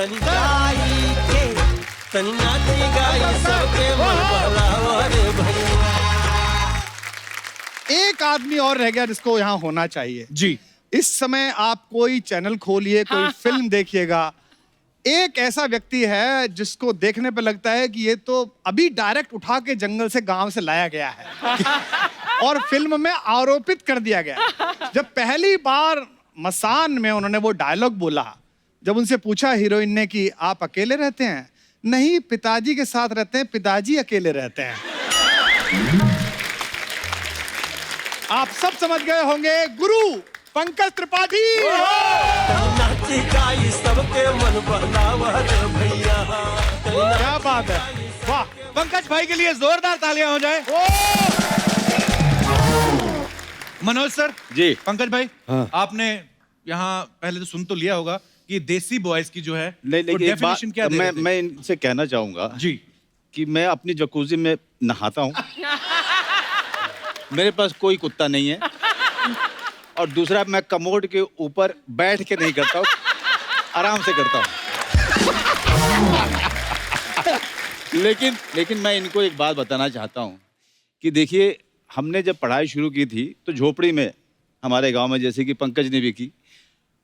तनी गाई के तनी नाची गाई सबके मन बहलावा रे भैया। एक आदमी और रह गया जिसको यहाँ होना चाहिए जी। इस समय आप कोई चैनल खोलिए, कोई फिल्म देखिएगा, एक ऐसा व्यक्ति है जिसको देखने पे लगता है कि ये तो अभी डायरेक्ट उठा के जंगल से गांव से लाया गया है और फिल्म में आरोपित कर दिया गया। जब पहली बार मसान में उन्होंने वो डायलॉग बोला, जब उनसे पूछा हीरोइन ने कि आप अकेले रहते हैं, नहीं पिताजी के साथ रहते हैं, पिताजी अकेले रहते हैं। आप सब समझ गए होंगे, गुरु पंकज त्रिपाठी। नाची गाई सबके मन बहलावा रे भैया। क्या बात है, वाह। पंकज भाई के लिए जोरदार तालियां हो जाए। मनोज सर जी। पंकज भाई, हाँ। आपने यहाँ पहले तो सुन तो लिया होगा कि देसी बॉयज की जो है नहीं, वो लेकिन एक बात डेफिनेशन क्या दे रहे थे? मैं इनसे कहना चाहूंगा जी कि मैं अपनी जकूजी में नहाता हूँ। मेरे पास कोई कुत्ता नहीं है, और दूसरा मैं कमोड के ऊपर बैठ के नहीं करता हूँ, आराम से करता हूँ। लेकिन मैं इनको एक बात बताना चाहता हूँ कि देखिए, हमने जब पढ़ाई शुरू की थी तो झोपड़ी में हमारे गांव में, जैसे कि पंकज ने भी की,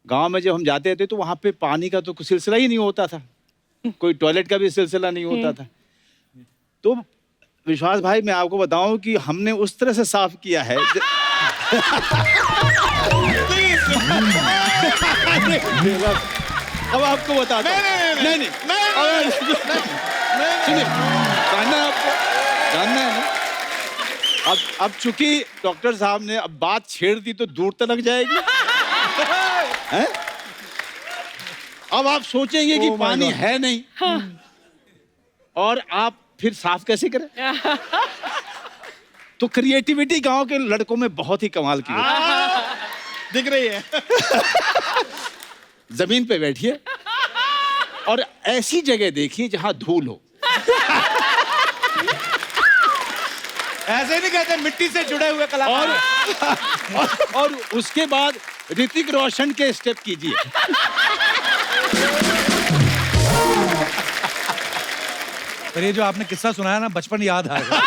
गांव में जब हम जाते थे तो वहाँ पे पानी का तो कोई सिलसिला ही नहीं होता था, कोई टॉयलेट का भी सिलसिला नहीं होता था। तो विश्वास भाई, मैं आपको बताऊं कि हमने उस तरह से साफ किया है अब आपको बताता हूं। नहीं सुनिए, जानना है आपको, जानना है ना। अब चूंकि डॉक्टर साहब ने अब बात छेड़ दी तो दूर तक जाएगी हैं? अब आप सोचेंगे कि पानी है नहीं, और आप फिर साफ कैसे करें? तो क्रिएटिविटी गांव के लड़कों में बहुत ही कमाल की होती दिख रही है। जमीन पे बैठिए और ऐसी जगह देखिए जहां धूल हो। ऐसे नहीं कहते, मिट्टी से जुड़े हुए कलाकार। और उसके बाद ऋतिक रोशन के स्टेप कीजिए। पर ये जो आपने किस्सा सुनाया ना, बचपन याद आएगा।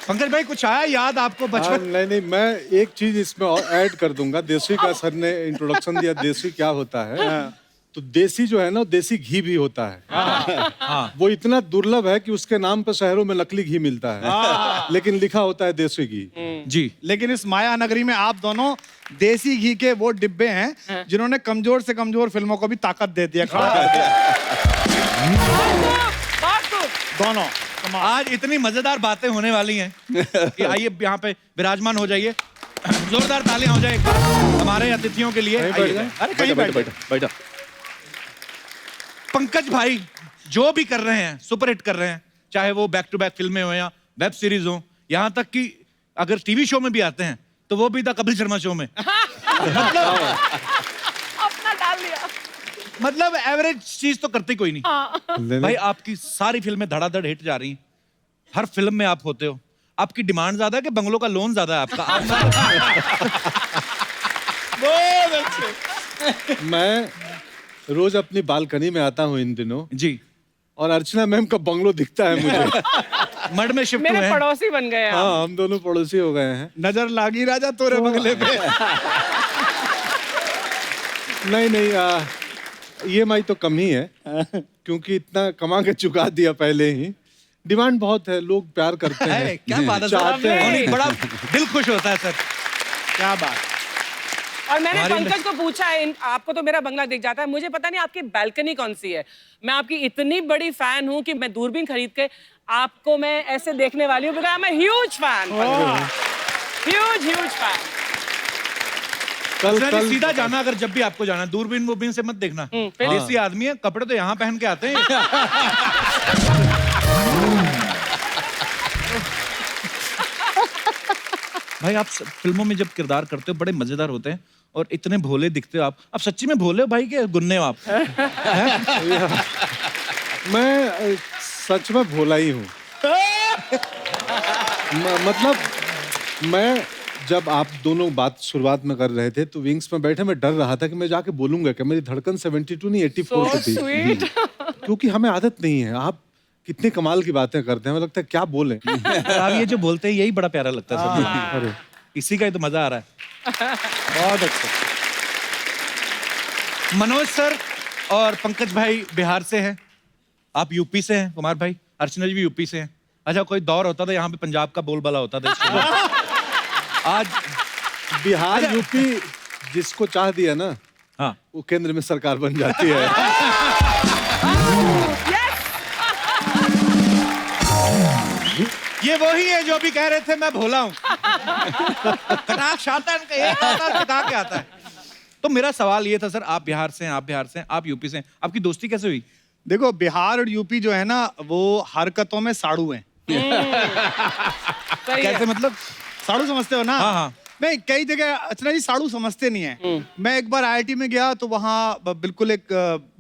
पंकज भाई, कुछ आया याद आपको बचपन? नहीं, मैं एक चीज इसमें और ऐड कर दूंगा। देसी का सर ने इंट्रोडक्शन दिया, देसी क्या होता है। तो देसी जो है ना, देसी घी भी होता है। वो इतना दुर्लभ है कि उसके नाम पे शहरों में नकली घी मिलता है, लेकिन लिखा होता है देसी घी। जी। लेकिन इस माया नगरी में आप दोनों देसी घी के वो डिब्बे हैं जिन्होंने कमजोर से कमजोर फिल्मों को भी ताकत दे दिया, खड़ा कर दिया। दोनों आज इतनी मजेदार बातें होने वाली हैं कि आइए यहाँ पे विराजमान हो जाइए। जोरदार तालियां हो जाए एक बार हमारे अतिथियों के लिए। अरे कहीं बैठो। पंकज भाई जो भी कर रहे हैं, सुपर हिट कर रहे हैं, चाहे वो बैक टू बैक फिल्में हो या वेब सीरीज हो, यहाँ तक कि अगर टीवी शो में भी आते हैं तो वो भी था कपिल शर्मा शो में। मतलब एवरेज चीज तो करते कोई नहीं। भाई आपकी सारी फिल्में धड़ाधड़ हिट जा रही हैं, हर फिल्म में आप होते हो। आपकी डिमांड ज्यादा है कि बंगलों का लोन ज्यादा है आपका? बहुत अच्छे। मैं रोज अपनी बालकनी में आता हूँ इन दिनों जी, और अर्चना मैम का बंगलो दिखता है मुझे। मड में शिफ्ट हुए मेरे हैं। पड़ोसी बन गए आप। हाँ, हम दोनों पड़ोसी हो गए हैं। नजर लागी राजा तोरे बंगले पे। नहीं, EMI तो कम ही है, क्योंकि इतना कमा के चुका दिया पहले ही। डिमांड बहुत है, लोग प्यार करते हैं, क्या बात है, चाहते हैं। बड़ा दिल खुश होता है सर। क्या बात। और मैंने पंकज को पूछा है, आपको तो मेरा बंगला दिख जाता है, मुझे पता नहीं आपकी बालकनी कौन सी है। मैं आपकी इतनी बड़ी फैन हूँ कि मैं दूरबीन खरीद के आपको मैं ऐसे देखने वाली हूँ, because I am a huge fan. Huge fan. कल सीधा जाना, अगर जब भी आपको जाना, दूरबीन वूरबीन से मत देखना। देसी आदमी है, कपड़े तो यहाँ पहन के आते हैं। भाई आप फिल्मों में जब किरदार करते हो बड़े मजेदार होते हैं और इतने भोले दिखते हो आप सच्ची में भोले हो भाई के गुन्ने हो आप? मैं सच में भोला ही हूँ। मतलब मैं जब आप दोनों बात शुरुआत में कर रहे थे तो विंग्स में बैठे मैं डर रहा था कि मैं जाके बोलूंगा कि मेरी धड़कन 72 नहीं 84 So की थी। sweet. क्योंकि हमें आदत नहीं है। आप कितने कमाल की बातें करते हैं, हमें लगता है क्या बोलें। और आप ये जो बोलते हैं यही बड़ा प्यारा लगता है सब। अरे इसी का ही तो मजा आ रहा है। बहुत अच्छा। मनोज सर और पंकज भाई बिहार से हैं, आप यूपी से हैं, कुमार भाई, अर्चना जी भी यूपी से हैं। अच्छा, कोई दौर होता था यहाँ पे पंजाब का बोलबाला होता था इस शो में। आज बिहार यूपी जिसको चाह दिया ना, हाँ, वो केंद्र में सरकार बन जाती है। ये वही है जो अभी कह रहे थे मैं भोला हूँ। कटाक्ष आता है इनका, एक आता है कटा के आता है। तो मेरा सवाल ये था सर, आप बिहार से हैं, आप बिहार से हैं, आप यूपी से हैं, आपकी दोस्ती कैसे हुई? देखो, बिहार और यूपी जो है ना, वो हरकतों में साड़ू हैं। सही है। कैसे मतलब? साड़ू समझते हो ना? हाँ, हाँ। नहीं, कई जगह अर्चना जी साड़ू समझते नहीं है। मैं एक बार आईआईटी में गया तो वहाँ बिल्कुल एक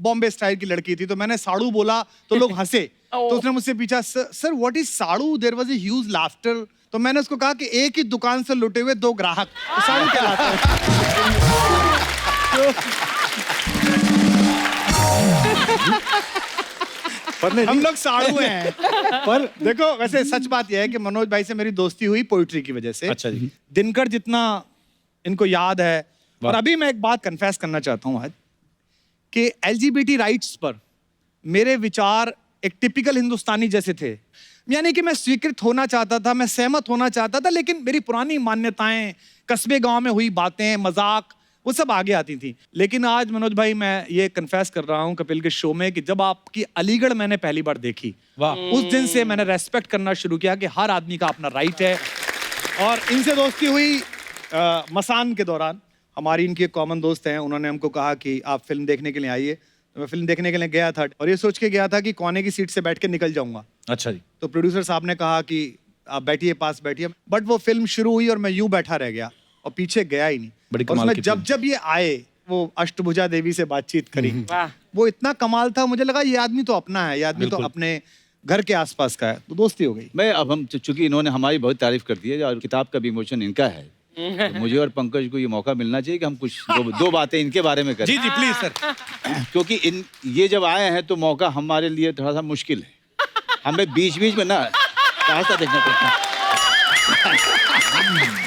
बॉम्बे स्टाइल की लड़की थी, तो मैंने साड़ू बोला तो लोग हंसे। तो उसने मुझसे पूछा, sir what is saadu? There was a huge laughter. तो मैंने उसको कहा कि एक ही दुकान से लुटे हुए दो ग्राहक, तो साड़ू कहलाते हैं। पर नहीं, हम लोग साड़ू हैं। पर देखो, वैसे सच बात यह है कि मनोज भाई से मेरी दोस्ती हुई पोइट्री की वजह से। अच्छा जी। दिनकर जितना इनको याद है। और अभी मैं एक बात कन्फेस करना चाहता हूँ आज, कि एलजीबीटी राइट्स पर मेरे विचार एक टिपिकल हिंदुस्तानी जैसे थे। यानी कि मैं स्वीकृत होना चाहता था, मैं सहमत होना चाहता था, लेकिन मेरी पुरानी मान्यताएं, कस्बे गांव में हुई बातें, मजाक, वो सब आगे आती थी। लेकिन आज मनोज भाई, मैं ये कन्फेस कर रहा हूँ कपिल के शो में कि जब आपकी अलीगढ़ मैंने पहली बार देखी, वाह, उस दिन से मैंने रेस्पेक्ट करना शुरू किया कि हर आदमी का अपना राइट है। और इनसे दोस्ती हुई मसान के दौरान। हमारी इनकी एक कॉमन दोस्त हैं, उन्होंने हमको कहा कि आप फिल्म देखने के लिए आइए। तो मैं फिल्म देखने के लिए गया था और ये सोच के गया था कि कोने की सीट से बैठ के निकल जाऊंगा। अच्छा जी। तो प्रोड्यूसर साहब ने कहा कि आप बैठिए, पास बैठिए। बट वो फिल्म शुरू हुई और मैं यूं बैठा रह गया और पीछे गया ही नहीं। बड़ी और कमाल उसमें की जब जब ये आए, वो अष्टभुजा देवी से बातचीत करी, वाह। वो इतना कमाल था, मुझे लगा ये आदमी तो अपना है, ये आदमी तो बिल्कुल। अपने घर के आसपास का है। तो दोस्ती हो गई। मैं अब हम चूंकि इन्होंने हमारी बहुत तारीफ कर दी है और किताब का विमोचन इनका है, तो मुझे और पंकज को ये मौका मिलना चाहिए कि हम कुछ दो बातें इनके बारे में करें। जी जी प्लीज सर। क्योंकि ये जब आए हैं तो मौका हमारे लिए थोड़ा सा मुश्किल है। हमें बीच बीच में ना रास्ता देखना पड़ता है।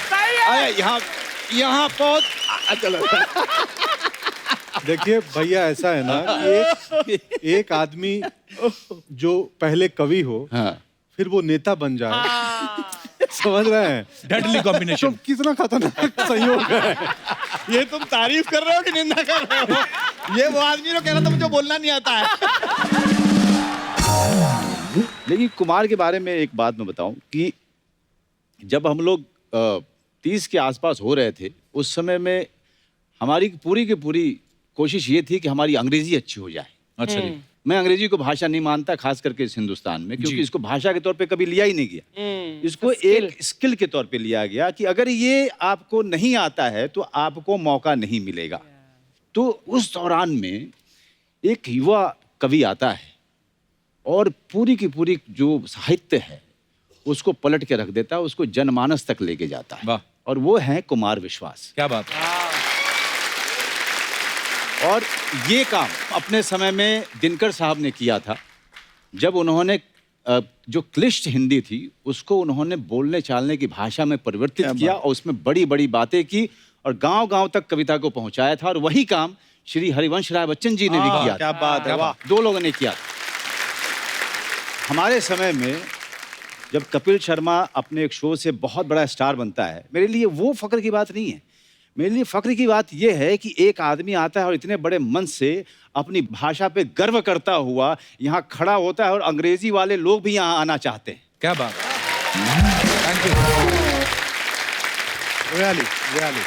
सही है। अरे यहाँ बहुत चलो। देखिए भैया, ऐसा है ना कि एक आदमी जो पहले कवि हो, हाँ। फिर वो नेता बन जाए, समझ रहे हैं? डेडली तो कॉम्बिनेशन। कितना खतरनाक संयोग है। ये तुम तारीफ कर रहे हो कि निंदा कर रहे हो? ये वो आदमी जो कह रहा था मुझे बोलना नहीं आता है। लेकिन कुमार के बारे में एक बात मैं बताऊं कि जब हम लोग 30 के आसपास हो रहे थे, उस समय में हमारी पूरी की पूरी कोशिश ये थी कि हमारी अंग्रेजी अच्छी हो जाए। अच्छा जी। मैं अंग्रेजी को भाषा नहीं मानता, खास करके इस हिंदुस्तान में, क्योंकि जी। इसको भाषा के तौर पे कभी लिया ही नहीं गया। इसको एक स्किल के तौर पे लिया गया कि अगर ये आपको नहीं आता है तो आपको मौका नहीं मिलेगा। तो उस दौरान में एक युवा कवि आता है और पूरी की पूरी जो साहित्य है उसको पलट के रख देता है, उसको जनमानस तक लेके जाता है। वाह। और वो है कुमार विश्वास। क्या बात है। और ये काम अपने समय में दिनकर साहब ने किया था, जब उन्होंने जो क्लिष्ट हिंदी थी उसको उन्होंने बोलने चालने की भाषा में परिवर्तित किया और उसमें बड़ी बड़ी बातें की और गांव-गांव तक कविता को पहुंचाया था। और वही काम श्री हरिवंश राय बच्चन जी ने भी किया। क्या बात है, वाह। दो लोगों ने किया। हमारे समय में जब कपिल शर्मा अपने एक शो से बहुत बड़ा स्टार बनता है, मेरे लिए वो फक्र की बात नहीं है। मेरे लिए फक्र की बात यह है कि एक आदमी आता है और इतने बड़े मन से अपनी भाषा पे गर्व करता हुआ यहाँ खड़ा होता है और अंग्रेजी वाले लोग भी यहाँ आना चाहते हैं। क्या बात है। Thank you. Really really.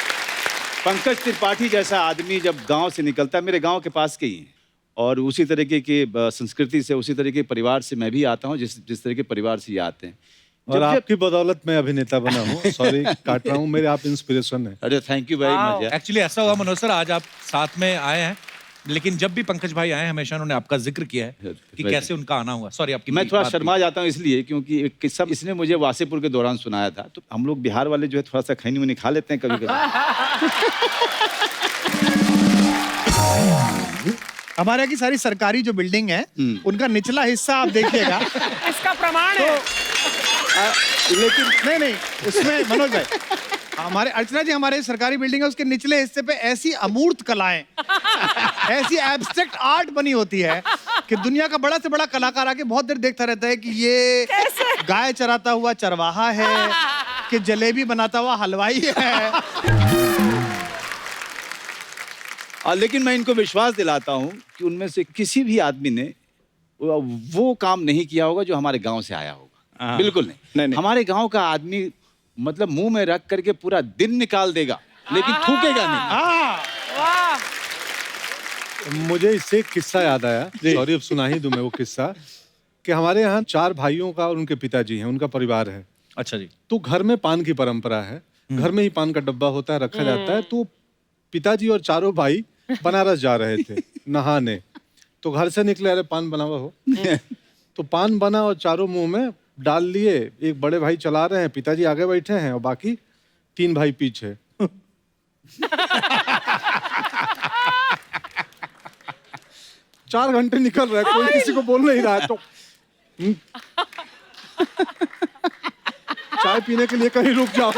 Pankaj Tripathi जैसा आदमी जब गांव से निकलता है, मेरे गांव के पास के ही हैं, और उसी तरीके की संस्कृति से, उसी तरह के परिवार से मैं भी आता हूँ जिस तरह के परिवार से ये आते हैं। और आपकी बदौलत मैं अभिनेता बना हूँ। सॉरी काट रहा हूँ, मेरे आप इंस्पिरेशन है। अरे thank you very much. Actually ऐसा हुआ मनोज सर, आज आप साथ में आए हैं लेकिन जब भी पंकज भाई आए हमेशा उन्होंने आपका जिक्र किया है कि कैसे उनका आना हुआ। सॉरी आपकी मैं थोड़ा बात शर्मा जाता हूँ इसलिए क्योंकि एक किस्सा इसने मुझे वासेपुर के दौरान सुनाया था। तो हम लोग बिहार वाले जो है थोड़ा सा खैनी उनी खा लेते हैं कभी कभी। हमारे यहाँ की सारी सरकारी जो बिल्डिंग है उनका निचला हिस्सा आप देखिएगा। इसका प्रमाण है। लेकिन नहीं उसमें मनोज भाई, हमारे अर्चना जी, हमारे सरकारी बिल्डिंग है उसके निचले हिस्से पे ऐसी अमूर्त कलाएं, ऐसी एब्स्ट्रैक्ट आर्ट बनी होती है कि दुनिया का बड़ा से बड़ा कलाकार आके बहुत देर देखता रहता है कि ये गाय चराता हुआ चरवाहा है कि जलेबी बनाता हुआ हलवाई है। लेकिन मैं इनको विश्वास दिलाता हूँ कि उनमें से किसी भी आदमी ने वो काम नहीं किया होगा जो हमारे गांव से आया होगा। बिल्कुल नहीं। हमारे गांव का आदमी मतलब मुंह में रख करके पूरा दिन निकाल देगा लेकिन थूकेगा नहीं। वाह। मुझे इससे एक किस्सा याद आया, सॉरी अब सुना ही दूं मैं वो किस्सा, कि हमारे यहाँ 4 भाइयों का और उनके पिताजी हैं, उनका परिवार है। अच्छा जी। तो घर में पान की परंपरा है, घर में ही पान का डब्बा होता है, रखा जाता है। तो पिताजी और चारों भाई बनारस जा रहे थे नहाने। तो घर से निकले, अरे पान बना हुआ हो। तो पान बना और चारों मुंह में डाल लिए। एक बड़े भाई चला रहे हैं, पिताजी आगे बैठे हैं और बाकी 3 भाई पीछे। 4 घंटे निकल रहा है, कोई किसी को बोल नहीं रहा है। तो चाय पीने के लिए कहीं रुक जाओ।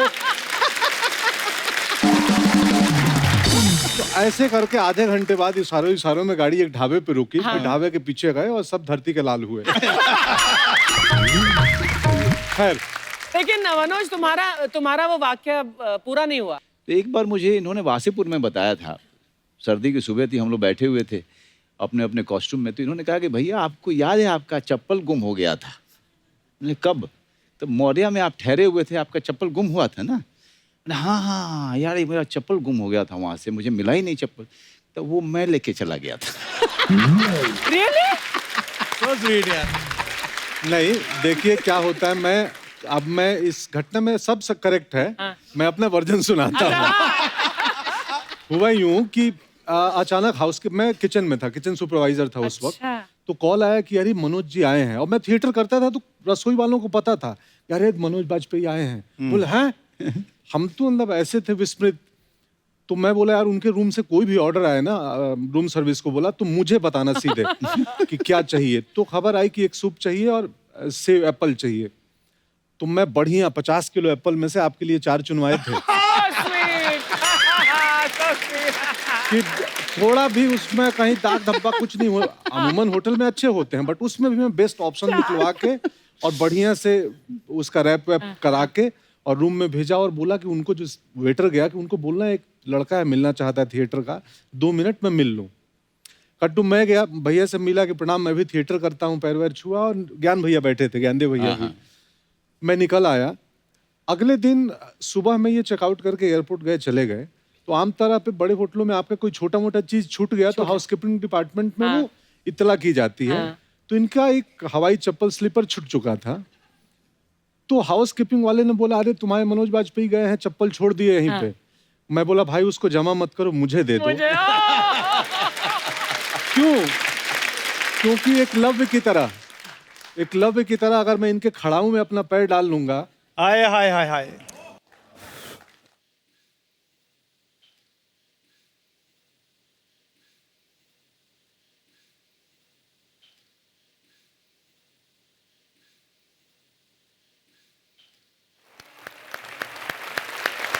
तो ऐसे करके आधे घंटे बाद इशारों में गाड़ी एक ढाबे पे रुकी। फिर ढाबे के पीछे गए और सब धरती के लाल हुए। खैर, लेकिन मनोज तुम्हारा वो वाक्य पूरा नहीं हुआ। तो एक बार मुझे इन्होंने वासेपुर में बताया था, सर्दी की सुबह थी, हम लोग बैठे हुए थे अपने अपने कॉस्ट्यूम में। तो इन्होंने कहा कि भैया आपको याद है आपका चप्पल गुम हो गया था। मैंने कब? तो मौर्या में आप ठहरे हुए थे, आपका चप्पल गुम हुआ था ना। हाँ यार मेरा चप्पल गुम हो गया था, वहां से मुझे मिला ही नहीं चप्पल। तो वो मैं लेके चला गया था। Really? So sweet यार। नहीं देखिए क्या होता है, मैं इस घटना में सब करेक्ट है। मैं अपना वर्जन सुनाता हूँ। हुआ यूं कि अचानक मैं किचन में था, किचन सुपरवाइजर था उस वक्त। तो कॉल आया कि यार मनोज जी आए हैं। और मैं थिएटर करता था तो रसोई वालों को पता था, यार ये मनोज बाजपेयी आए हैं। बोले हैं? हम तो मतलब ऐसे थे विस्मृत। तो मैं बोला यार उनके रूम से कोई भी ऑर्डर आए ना, रूम सर्विस को बोला तो मुझे बताना सीधे कि क्या चाहिए। तो खबर आई कि एक सूप चाहिए और सेव एप्पल चाहिए। तो मैं बढ़िया 50 किलो एप्पल में से आपके लिए 4 चुनवाए थे। कि थोड़ा भी उसमें कहीं दाग धब्बा कुछ नहीं हुआ। अमूमन होटल में अच्छे होते हैं बट उसमें भी मैं बेस्ट ऑप्शन निकलवा के और बढ़िया से उसका रैप वैप करा के और रूम में भेजा। और बोला कि उनको जो वेटर गया कि उनको बोलना एक लड़का है मिलना चाहता है थिएटर का, 2 मिनट में मिल लूं। कट्टू मैं गया, भैया से मिला कि प्रणाम, मैं भी थिएटर करता हूँ, पैर वैर छुआ। और ज्ञान भैया बैठे थे, ज्ञानदेव भैया भी। मैं निकल आया। अगले दिन सुबह में ये चेकआउट करके एयरपोर्ट गए, चले गए। तो आम तरह पे बड़े होटलों में आपका कोई छोटा मोटा चीज छूट गया तो हाउसकीपिंग डिपार्टमेंट में वो इत्तला की जाती है। तो इनका एक हवाई चप्पल स्लीपर छूट चुका था। तो हाउसकीपिंग वाले ने बोला अरे तुम्हारे मनोज बाजपेयी गए हैं, चप्पल छोड़ दिए यहीं पे। मैं बोला भाई उसको जमा मत करो, मुझे दे दो। क्यों? क्योंकि एकलव्य की तरह अगर मैं इनके खड़ाऊ में अपना पैर डाल लूंगा। हाय हाय हाय हाय।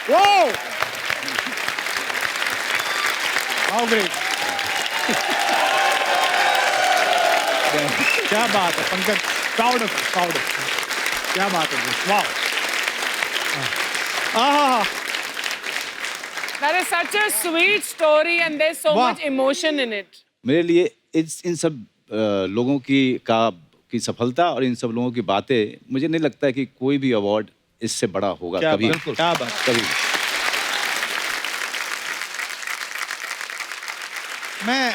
Whoa! How great! क्या बात है पंकज, प्राउड ऑफ क्या बात है, वाह। That is such a sweet story and there's so much emotion in it. मेरे लिए इन सब लोगों की सफलता और इन सब लोगों की बातें, मुझे नहीं लगता है कि कोई भी अवार्ड इससे बड़ा होगा कभी। क्या बात, कभी। मैं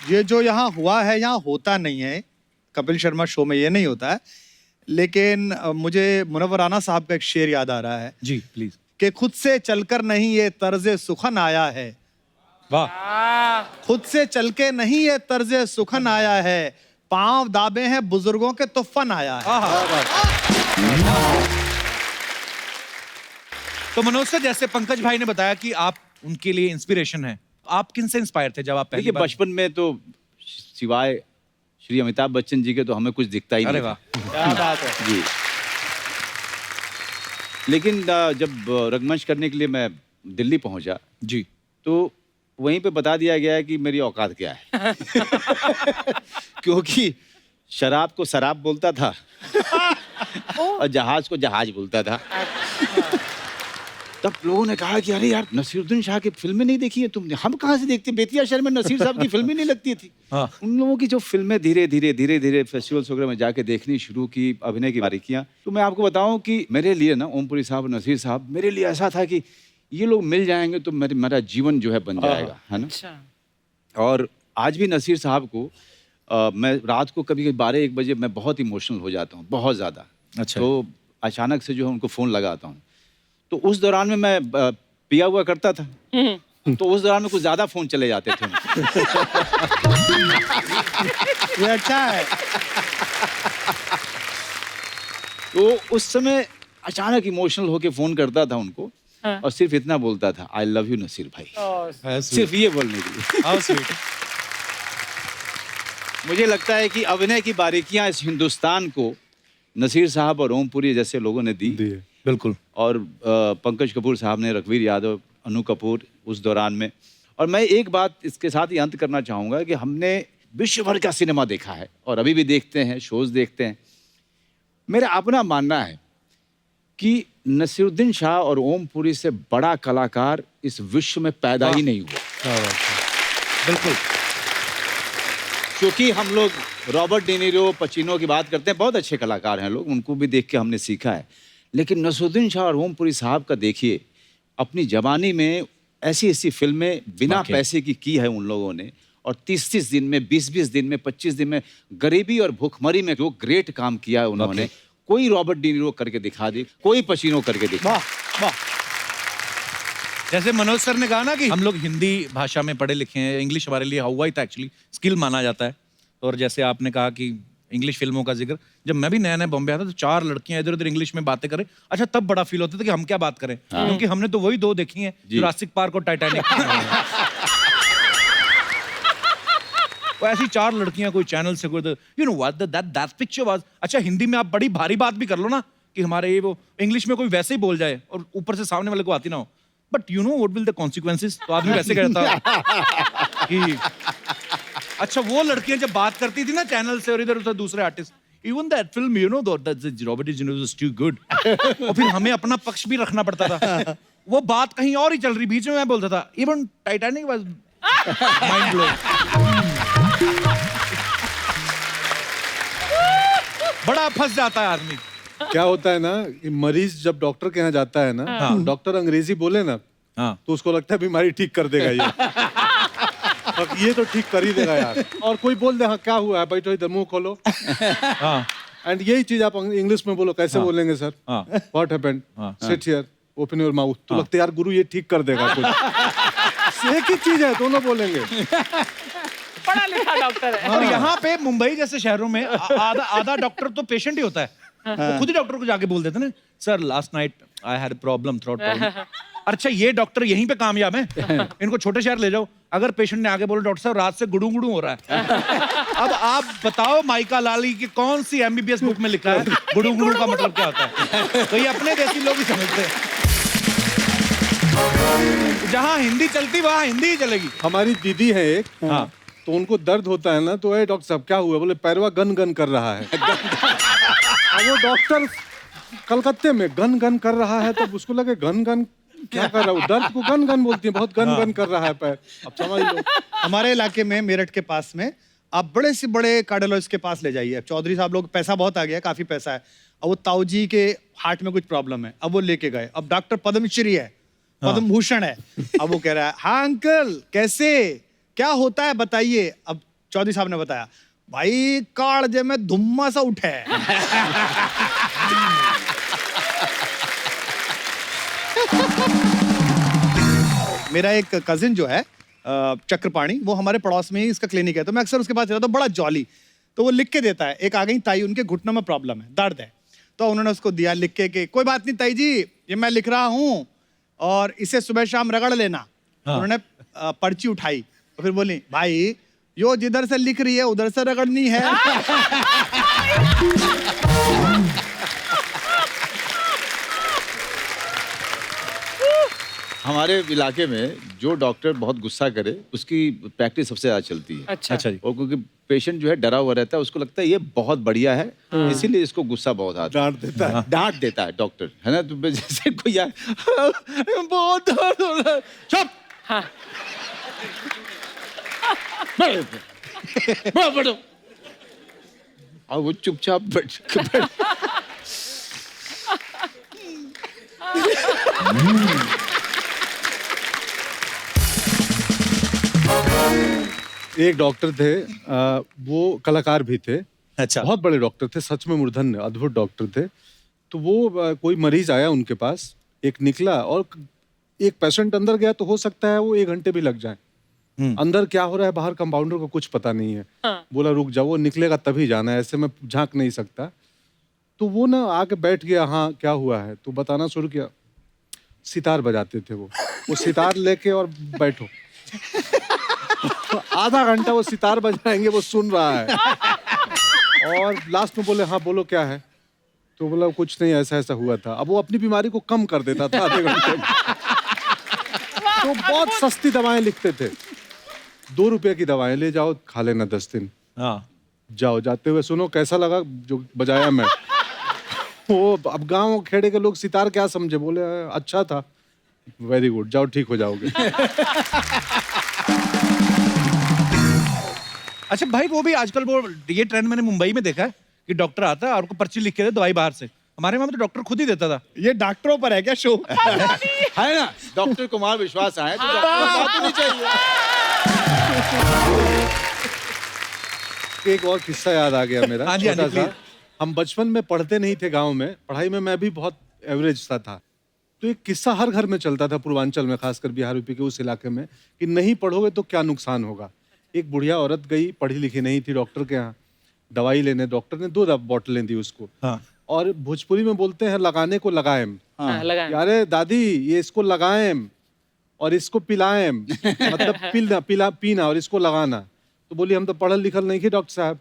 ये जो यहाँ हुआ है यहाँ होता नहीं है, कपिल शर्मा शो में ये नहीं होता है। लेकिन मुझे मुनव्वर राना साहब का एक शेर याद आ रहा है जी प्लीज। कि खुद से चलकर नहीं ये तर्ज सुखन आया है। वाह। खुद से चल के नहीं ये तर्ज सुखन आया है, पांव दाबे हैं बुजुर्गों के तो फन आया है। तो मनोज सर, जैसे पंकज भाई ने बताया कि आप उनके लिए इंस्पिरेशन है, आप किन से इंस्पायर थे जब आप पहली देखिए बार? बचपन में तो सिवाय श्री अमिताभ बच्चन जी के तो हमें कुछ दिखता ही अरे नहीं वाह, था। क्या बात है। जी। लेकिन जब रंगमंच करने के लिए मैं दिल्ली पहुंचा जी, तो वहीं पे बता दिया गया है कि मेरी औकात क्या है। क्योंकि शराब को शराब बोलता था और जहाज को जहाज बोलता था। तब लोगों ने कहा कि अरे यार, नसीरुद्दीन शाह की फिल्में नहीं देखी है तुमने? हम कहाँ से देखते, बेतिया शहर में नसीर साहब की फिल्में नहीं लगती थी। हाँ। उन लोगों की जो फिल्में धीरे धीरे फेस्टिवल्स वगैरह में जाके देखनी शुरू की, अभिनय की बारीकियां, तो मैं आपको बताऊं कि मेरे लिए ना ओमपुरी साहब, नसीर साहब, मेरे लिए ऐसा था कि ये लोग मिल जाएंगे तो मेरा जीवन जो है बन जाएगा, है ना। अच्छा। और आज भी नसीर साहब को मैं रात को कभी 12-1 बजे मैं बहुत इमोशनल हो जाता हूँ, बहुत ज़्यादा। अच्छा। तो अचानक से जो है उनको फ़ोन लगाता हूँ, तो उस दौरान में मैं पिया हुआ करता था, तो उस दौरान में कुछ ज़्यादा फ़ोन चले जाते थे। ये अच्छा है। तो उस समय अचानक इमोशनल होके फ़ोन करता था उनको, हाँ। और सिर्फ इतना बोलता था, आई लव यू नसीर भाई। सिर्फ ये बोलने के लिए। How sweet. मुझे लगता है कि अभिनय की बारीकियां इस हिंदुस्तान को नसीर साहब और ओमपुरी जैसे लोगों ने दी। बिल्कुल। और पंकज कपूर साहब ने, रघुवीर यादव, अनु कपूर उस दौरान में। और मैं एक बात इसके साथ ही अंत करना चाहूँगा कि हमने विश्व भर का सिनेमा देखा है और अभी भी देखते हैं, शोज देखते हैं। मेरा अपना मानना है कि नसीरुद्दीन शाह और ओमपुरी से बड़ा कलाकार इस विश्व में पैदा ही नहीं हुआ। बिल्कुल। क्योंकि हम लोग रॉबर्ट डिनीरो, पचिनो की बात करते हैं, बहुत अच्छे कलाकार हैं लोग, उनको भी देख के हमने सीखा है। लेकिन नसीरुद्दीन शाह और ओमपुरी साहब का देखिए, अपनी जवानी में ऐसी ऐसी फिल्में बिना वाकई। पैसे की है उन लोगों ने, और 30-30 दिन में, 20-20 दिन में, 25 दिन में, गरीबी और भूखमरी में जो ग्रेट काम किया है उन्होंने। कोई रॉबर्ट डिनीरो करके दिखा दे, कोई पचिनो करके दिखा। वाह वाह। जैसे मनोज सर ने कहा ना कि हम लोग हिंदी भाषा में पढ़े लिखे हैं, इंग्लिश हमारे लिए हवा ही था, एक्चुअली स्किल माना जाता है। और जैसे आपने कहा कि इंग्लिश फिल्मों का जिक्र, जब मैं भी नया नया बॉम्बे आता तो 4 लड़कियां इधर उधर इंग्लिश में बातें करें, अच्छा तब बड़ा फील होता था कि हम क्या बात करें, क्योंकि हमने तो वही 2 देखी हैं, जुरासिक पार्क और टाइटैनिक। वो ऐसी 4 लड़कियां कोई चैनल से, कोई you know what that picture was. अच्छा हिंदी में आप बड़ी भारी बात भी कर लो ना कि हमारे ये वो, इंग्लिश में कोई वैसे ही बोल जाए और ऊपर से सामने वाले को आती ना हो, but you know what will the consequences, तो आदमी वैसे कहता कि अच्छा वो लड़कियां जब बात करती थी ना चैनल से और इधर उधर दूसरे artist, even that film you know that Robert De Niro was too good, और फिर हमें अपना पक्ष भी रखना पड़ता था। वो बात कहीं और ही चल रही, बीच में मैं बोलता था even Titanic was mind blowing. बड़ा फंस जाता है आदमी। क्या होता है ना कि मरीज जब डॉक्टर के यहाँ जाता है ना, डॉक्टर अंग्रेजी बोले ना, हाँ। तो उसको लगता है बीमारी ठीक कर देगा ये। अब ये तो ठीक कर ही देगा यार। और कोई बोल दे हाँ क्या हुआ है, बैठो इधर मुंह खोलो। हाँ। एंड यही चीज आप इंग्लिश में बोलो, कैसे बोलेंगे सर? हाँ। What happened? हाँ। Sit here, open your mouth. तो लगता है यार गुरु ये ठीक कर देगा कुछ। एक ही चीज है, दोनों बोलेंगे। पढ़ा लिखा डॉक्टर है। और यहाँ पे मुंबई जैसे शहरों में आधा डॉक्टर तो पेशेंट ही होता है, वो खुद ही डॉक्टर को जाके बोल देते ना, sir last night I had problem, throat problem. अच्छा ये डॉक्टर यहीं पे कामयाब है, इनको छोटे शहर ले जाओ। अगर पेशेंट ने आगे बोला डॉक्टर साहब रात से गुड़ू गुड़ू हो रहा है, अब आप बताओ माइका लाली की कौन सी एमबीबीएस बुक में लिखा है गुड़ू गुड़ू का मतलब क्या होता है? तो ये अपने देसी लोग ही समझते हैं। जहाँ हिंदी चलती वहाँ हिंदी ही चलेगी। हमारी दीदी है एक, हाँ। तो उनको दर्द होता है ना, तो ए डॉक्टर साहब क्या हुआ? बोले पैरवा गन गन कर रहा है। अब वो डॉक्टर कलकत्ते में गन गन कर रहा है, तो उसको लगे गन गन क्या कर रहा है, दर्द को गन गन बोलती है, बहुत गन गन कर रहा है पैर। अब समझ लो। हमारे इलाके में, मेरठ के पास में, आप बड़े से बड़े कार्डियोलॉजिस्ट के पास ले जाइए। चौधरी साहब लोग, पैसा बहुत आ गया, काफी पैसा है, अब वो ताऊ जी के हार्ट में कुछ प्रॉब्लम है, अब वो लेके गए। अब डॉक्टर पद्मश्री है, पद्म भूषण है, अब वो कह रहा है हाँ अंकल कैसे, क्या होता है बताइए। अब चौधरी साहब ने बताया, भाई कालजे में धुम्मा सा उठे है। मेरा एक कजिन जो है चक्रपाणी, वो हमारे पड़ोस में ही इसका क्लिनिक है, तो मैं अक्सर उसके पास जाता हूँ, बड़ा जॉली। तो वो लिख के देता है, एक आ गई ताई, उनके घुटनों में प्रॉब्लम है, दर्द है, तो उन्होंने उसको दिया लिख के कोई बात नहीं ताई जी, ये मैं लिख रहा हूँ और इसे सुबह शाम रगड़ लेना। उन्होंने पर्ची उठाई तो फिर बोली भाई यो जिधर से लिख रही है उधर से रगड़नी है। हमारे इलाके में जो डॉक्टर बहुत गुस्सा करे उसकी प्रैक्टिस सबसे ज्यादा चलती है। अच्छा अच्छा जी। और क्योंकि पेशेंट जो है डरा हुआ रहता है, उसको लगता है ये बहुत बढ़िया है, इसीलिए इसको गुस्सा बहुत आता है, डांट देता है। डांट देता है डॉक्टर, है ना। तो जैसे कोई यार बहुत दर्द हो रहा है, चुप हाँ। बैठो। और वो चुपचाप बैठ एक डॉक्टर थे, वो कलाकार भी थे, अच्छा। बहुत बड़े डॉक्टर थे, सच में मूर्धन्य अद्भुत डॉक्टर थे। तो वो कोई मरीज आया उनके पास, एक निकला और एक पेशेंट अंदर गया, तो हो सकता है वो 1 घंटे भी लग जाए। अंदर क्या हो रहा है बाहर कंपाउंडर को कुछ पता नहीं है। बोला रुक जाओ, वो निकलेगा तभी जाना है, ऐसे मैं झांक नहीं सकता। तो वो ना आके बैठ गया, हाँ क्या हुआ है, तो बताना शुरू किया। सितार बजाते थे वो सितार लेके और बैठो। आधा घंटा वो सितार बजाएंगे, वो सुन रहा है और लास्ट में बोले हाँ बोलो क्या है, तो बोला कुछ नहीं, ऐसा ऐसा हुआ था। अब वो अपनी बीमारी को कम कर देता था आधे घंटे में। तो बहुत सस्ती दवाएं लिखते थे, 2 रुपए की दवाएं ले जाओ, खा लेना 10 दिन। हाँ। जाओ, जाते हुए सुनो कैसा लगा जो बजाया मैं। वो अब गांव खेड़े के लोग सितार क्या समझे, बोले अच्छा था, वेरी गुड, जाओ ठीक हो जाओगे। अच्छा भाई, वो भी आजकल वो ये ट्रेंड मैंने मुंबई में देखा है कि डॉक्टर आता है और आपको पर्ची लिख के दे दवाई बाहर से। हमारे वहां तो डॉक्टर खुद ही देता था। ये डॉक्टरों पर है क्या शो? है ना, डॉक्टर कुमार विश्वास आए तो डॉक्टर को बात होनी चाहिए। एक और किस्सा याद आ गया मेरा, हाँ जी, हाँ जी, छोटा सा। please। हम बचपन में पढ़ते नहीं थे गांव में, पढ़ाई में मैं भी बहुत एवरेज सा था। तो एक किस्सा हर घर में चलता था पूर्वांचल में, खासकर बिहार यूपी के उस इलाके में, कि नहीं पढ़ोगे तो क्या नुकसान होगा। एक बुढ़िया औरत गई, पढ़ी लिखी नहीं थी, डॉक्टर के यहाँ दवाई लेने। डॉक्टर ने 2 बोतलें दी उसको। हाँ। और भोजपुरी में बोलते हैं लगाने को लगाएम। हाँ, लगाएं। अरे दादी ये इसको लगाएम और इसको पिलाएम, मतलब पीना और इसको लगाना। तो बोली हम तो पढ़ल लिखल नहीं थे डॉक्टर साहब।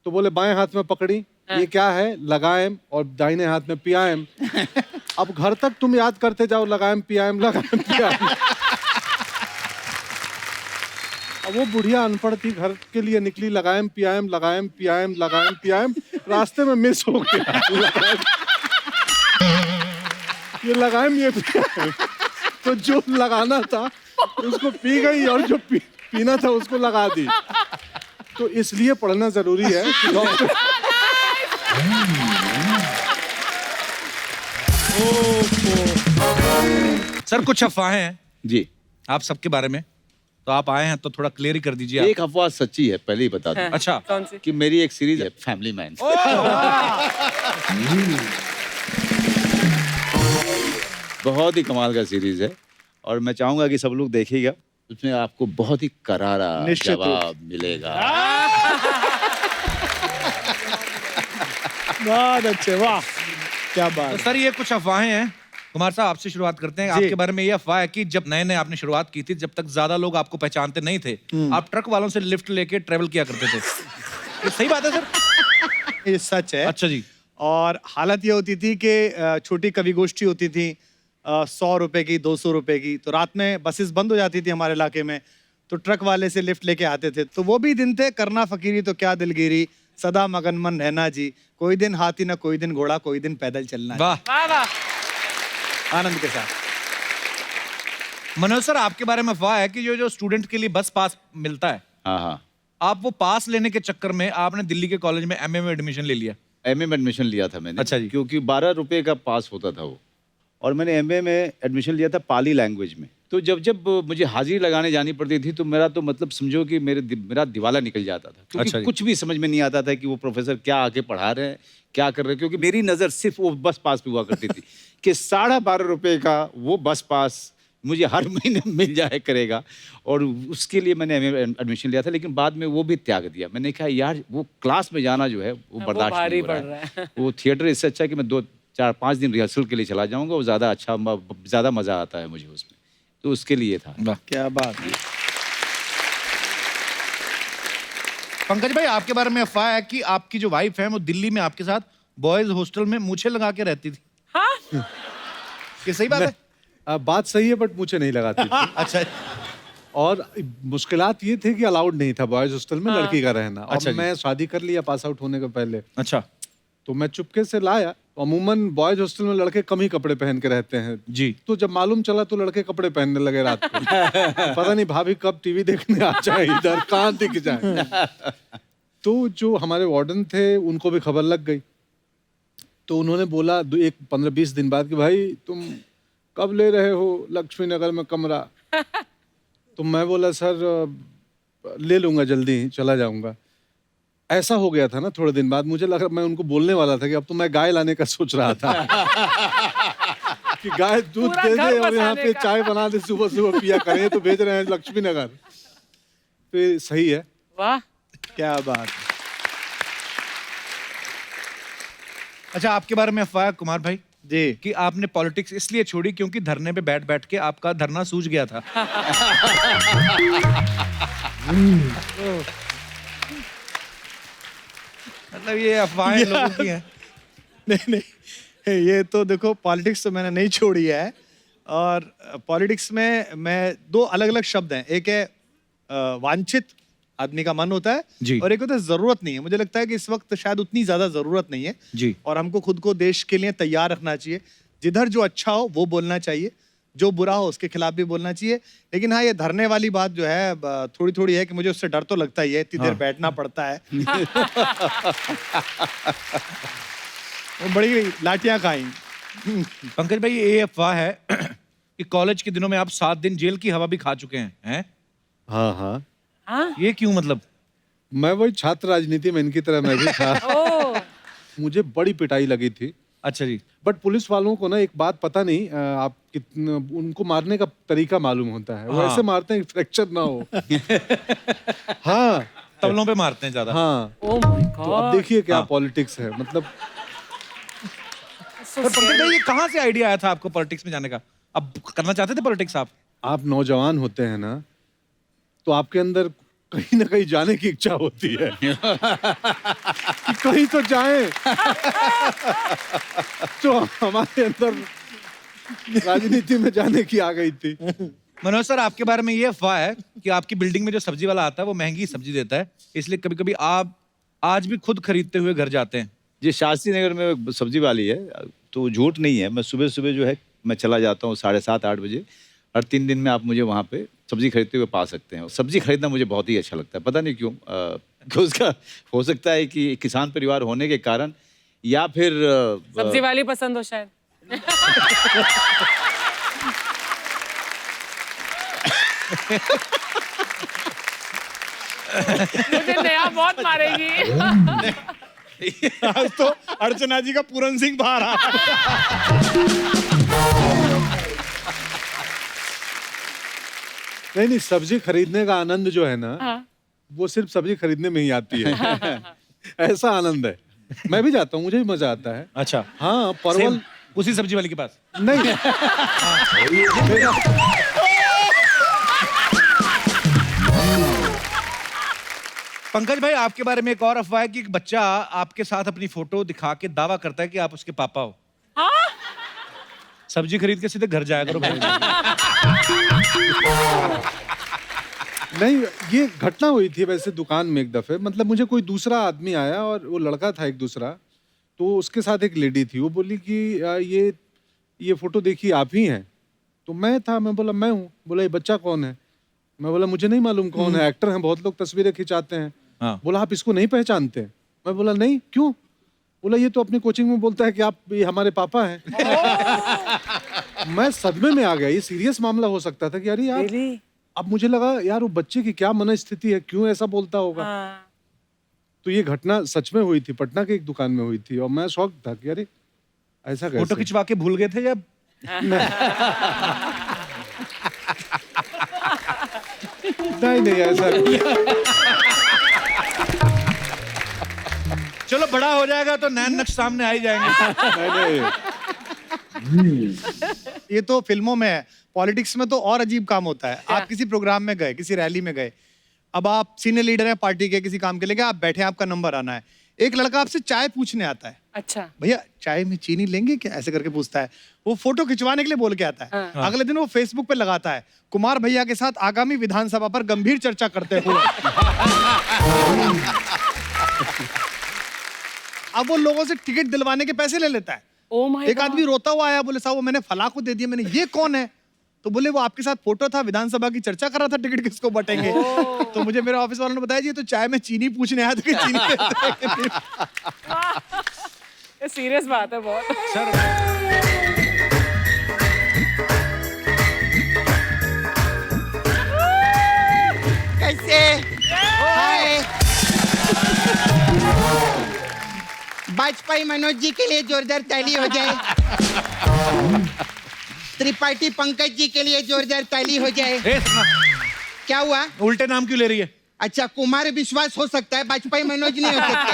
तो बोले बाएं हाथ में पकड़ी, ये क्या है, लगाएम, और दाहिने हाथ में पियाएम। अब घर तक तुम याद करते जाओ, लगाएम पियाएम लगाएम पियाएम। अब वो बुढ़िया अनपढ़ थी, घर के लिए निकली, लगाएम पियाएम लगाएम पियाएम लगाएम पियाएम, रास्ते में मिस हो गया। ये लगाएम ये पियाएम, तो जो लगाना था उसको पी गई और जो पीना था उसको लगा दी। तो इसलिए पढ़ना जरूरी है कि डॉक्टर। सर कुछ अफवाहें हैं जी, आप सबके बारे में, तो आप आए हैं तो थोड़ा क्लियर ही कर दीजिए आप। एक अफवाह सच्ची है, पहले ही बता दूं। अच्छा। कौन सी? कि मेरी एक सीरीज है फैमिली मैन। बहुत ही कमाल का सीरीज है और मैं चाहूंगा कि सब लोग देखिएगा, उसमें आपको बहुत ही करारा निश्चित रूप। जवाब मिलेगा। बहुत अच्छे, वाह क्या बात तो सर ये कुछ अफवाहें हैं। कुमार साहब आपसे शुरुआत करते हैं। आपके बारे में ये अफवाह है कि जब नए नए आपने शुरुआत की थी, जब तक ज्यादा लोग आपको पहचानते नहीं थे, आप ट्रक वालों से लिफ्ट लेके ट्रेवल किया करते थे। ये सही बात है सर? ये सच है। अच्छा जी। और हालत ये होती थी कि छोटी कवि गोष्ठी होती थी, 100 रुपए की, 200 रुपए की। तो रात में बसेस बंद हो जाती थी हमारे इलाके में, तो ट्रक वाले से लिफ्ट लेके आते थे। तो वो भी दिन थे, करना फकीरी तो क्या दिलगिरी, सदा मगन मन रहना जी, कोई दिन हाथी ना कोई दिन घोड़ा, कोई दिन पैदल चलना। वाह। वाह वाह। आनंद के साथ। मनोज सर आपके बारे में अफवाह है कि जो स्टूडेंट के लिए बस पास मिलता है, हाँ हाँ, आप वो पास लेने के चक्कर में आपने दिल्ली के कॉलेज में एमए में एडमिशन ले लिया। एमए में एडमिशन लिया था मैंने। अच्छा जी। क्योंकि 12 रुपए का पास होता था वो, और मैंने एमए में एडमिशन लिया था पाली लैंग्वेज में। तो जब मुझे हाजिरी लगाने जानी पड़ती थी, तो मेरा तो मतलब समझो कि मेरा दिवाला निकल जाता था, क्योंकि अच्छा जी। कुछ भी समझ में नहीं आता था कि वो प्रोफेसर क्या आके पढ़ा रहे हैं, क्या कर रहे हैं। क्योंकि मेरी नज़र सिर्फ वो बस पास पे हुआ करती थी कि 12.5 रुपए का वो बस पास मुझे हर महीने मिल जाया करेगा, और उसके लिए मैंने एडमिशन लिया था, लेकिन बाद में वो भी त्याग दिया। मैंने कहा यार वो क्लास में जाना जो है वो बर्दाश्त भारी नहीं हो पड़ रहा रहा है। वो थिएटर इससे अच्छा है कि मैं 2-4-5 दिन रिहर्सल के लिए चला जाऊंगा, वो ज़्यादा अच्छा, ज़्यादा मज़ा आता है मुझे उसमें, तो उसके लिए था। क्या बात है। पंकज भाई, आपके बारे में अफवाह है कि आपकी जो वाइफ है वो दिल्ली में आपके साथ बॉयज हॉस्टल में मूछें लगा के रहती थी। हाँ ये सही बात है? बात सही है, बट मुझे नहीं लगाती थी। अच्छा। और मुश्किलात ये थे कि अलाउड नहीं था बॉयज हॉस्टल में लड़की का रहना। अच्छा और जी। मैं शादी कर लिया पास आउट होने के पहले, अच्छा तो मैं चुपके से लाया। अमूमन बॉयज हॉस्टल में लड़के कम ही कपड़े पहन के रहते हैं जी। तो जब मालूम चला तो लड़के कपड़े पहनने लगे रात को। पता नहीं भाभी कब टीवी देखने आ जाए, इधर कहाँ दिख जाए। तो जो हमारे वार्डन थे उनको भी खबर लग गई, तो उन्होंने बोला 15-20 दिन बाद कि भाई तुम कब ले रहे हो लक्ष्मी नगर में कमरा। तो मैं बोला सर ले लूंगा, जल्दी ही चला जाऊंगा। ऐसा हो गया था ना, थोड़े दिन बाद मुझे लगा, मैं उनको बोलने वाला था कि अब तो मैं गाय लाने का सोच रहा था कि गाय दूध पूरा दे घर दे और यहाँ बसाने पे का। चाय बना दे, सुबह सुबह पिया करें। तो भेज रहे हैं लक्ष्मी नगर, तो ये सही है। वाह, क्या बात है। अच्छा, आपके बारे में अफवाह है कुमार भाई जी। कि आपने पॉलिटिक्स इसलिए छोड़ी क्योंकि धरने पे बैठ बैठ के आपका धरना सूज गया था। मतलब ये अफवाहें लोगों की हैं। नहीं नहीं, ये तो देखो पॉलिटिक्स तो मैंने नहीं छोड़ी है। और पॉलिटिक्स में मैं 2 अलग अलग शब्द हैं। एक है वांछित, आदमी का मन होता है जी। और एक होता है जरूरत नहीं है। मुझे लगता है कि इस वक्त शायद उतनी ज्यादा जरूरत नहीं है जी। और हमको खुद को देश के लिए तैयार रखना चाहिए। जिधर जो अच्छा हो वो बोलना चाहिए, जो बुरा हो उसके खिलाफ भी बोलना चाहिए। लेकिन हाँ, ये धरने वाली बात जो है थोड़ी थोड़ी है कि मुझे उससे डर तो लगता ही है, इतनी देर बैठना पड़ता है। वो बड़ी लाठियां खाई। पंकज भाई, ये अफवाह है कि कॉलेज के दिनों में आप 7 दिन जेल की हवा भी खा चुके हैं। हाँ हाँ, हाँ ये क्यों? मतलब मैं वही छात्र राजनीति में इनकी तरह मैं भी था। ओ मुझे बड़ी पिटाई लगी थी। अच्छा जी। बट पुलिस वालों को ना एक बात पता नहीं, आप कितना उनको मारने का तरीका मालूम होता है। वो हाँ। ऐसे मारते हैं कि फ्रैक्चर ना हो। हाँ तबलों पे मारते हैं ज्यादा। हाँ, ओ माय तो अब गॉड, देखिए क्या हाँ। पॉलिटिक्स है, मतलब पर पंकज भाई, ये कहाँ से आइडिया आया था आपको पॉलिटिक्स में जाने का? अब करना चाहते थे पॉलिटिक्स आप? नौजवान होते हैं ना, तो आपके अंदर कहीं ना कहीं जाने की इच्छा होती है कि कहीं तो जाएं। तो हमारे अंदर राजनीति में जाने की आ गई थी। मनोज सर, आपके बारे में ये अफवाह है कि आपकी बिल्डिंग में जो सब्जी वाला आता है वो महंगी सब्जी देता है, इसलिए कभी कभी आप आज भी खुद खरीदते हुए घर जाते हैं। जी, शास्त्री नगर में एक सब्जी वाली है, तो झूठ नहीं है। मैं सुबह सुबह जो है मैं चला जाता हूँ 7:30-8 बजे। हर 3 दिन में आप मुझे वहाँ पे सब्जी खरीदते हुए पा सकते हैं। और सब्जी खरीदना मुझे बहुत ही अच्छा लगता है, पता नहीं क्यों। कि उसका हो सकता है कि किसान परिवार होने के कारण, या फिर सब्जी वाली पसंद हो शायद। मुझे नया बहुत मारेगी। आज तो अर्चना जी का पूरन सिंह बाहर आ रहा है। नहीं, सब्जी खरीदने का आनंद जो है ना, हाँ। वो सिर्फ सब्जी खरीदने में ही आती है। ऐसा आनंद है। मैं भी जाता हूँ, मुझे भी मजा आता है। अच्छा। हाँ, परवल Same, उसी सब्जी वाले के पास। नहीं। पंकज भाई, आपके बारे में एक और अफवाह है कि एक बच्चा आपके साथ अपनी फोटो दिखा के दावा करता है कि आप उसके पापा हो। हाँ? सब्जी खरीद के सीधे घर जाया करो भाई। नहीं, ये घटना हुई थी वैसे दुकान में एक दफे। मतलब मुझे कोई दूसरा आदमी आया और वो लड़का था एक दूसरा, तो उसके साथ एक लेडी थी। वो बोली कि ये फोटो देखिए आप ही हैं। तो मैं था, मैं बोला मैं हूँ। बोला ये बच्चा कौन है? मैं बोला मुझे नहीं मालूम कौन है, एक्टर हैं, बहुत लोग तस्वीरें खिंचाते हैं। हाँ। बोला आप इसको नहीं पहचानते? मैं बोला नहीं, क्यों? बोला ये तो अपनी कोचिंग में बोलता है कि आप ये हमारे पापा हैं। मैं सदमे में आ गया। ये सीरियस मामला हो सकता था कि अरे यार। Really? अब मुझे लगा यार वो बच्चे की क्या मनस्थिति है, क्यों ऐसा बोलता होगा। हाँ। तो ये घटना सच में हुई थी, पटना के एक दुकान में हुई थी। और मैं शॉक था कि अरे ऐसा फोटो कैसे। खिंचवा के भूल गए थे जब? नहीं नहीं ऐसा नहीं। चलो बड़ा हो जाएगा तो नैन नक्श सामने आ ही जाएंगे। नहीं। ये तो फिल्मों में है, पॉलिटिक्स में तो और अजीब काम होता है। आप किसी प्रोग्राम में गए, किसी रैली में गए, अब आप सीनियर लीडर हैं पार्टी के, किसी काम के लिए, आप बैठे हैं, आपका नंबर आना है, एक लड़का आपसे चाय पूछने आता है, अच्छा, भैया चाय में चीनी लेंगे क्या, ऐसे करके पूछता है। वो फोटो खिंचवाने के लिए बोल के आता है। अगले दिन वो फेसबुक पे लगाता है, कुमार भैया के साथ आगामी विधानसभा पर गंभीर चर्चा करते हुए। अब वो लोगों से टिकट दिलवाने के पैसे ले लेता है। ओ माय एक आदमी रोता हुआ आया, बोले साहब वो मैंने फला को दे दिया, मैंने, ये कौन है? तो बोले वो आपके साथ फोटो था, विधानसभा की चर्चा कर रहा था, टिकट किसको बटेंगे। तो मुझे मेरे ऑफिस वालों ने बताया जी ये तो चाय में चीनी पूछने आया था कि चीनी देते हैं कि नहीं। ये सीरियस बात है बहुत। कैसे? हाय। वाजपेयी मनोज जी के लिए जोरदार ताली हो जाए। त्रिपाठी पंकज जी के लिए जोरदार ताली हो जाए। ए, सपना, क्या हुआ? उल्टे नाम क्यों ले रही है? अच्छा, कुमार विश्वास हो सकता है, वाजपेयी मनोज नहीं हो सकते।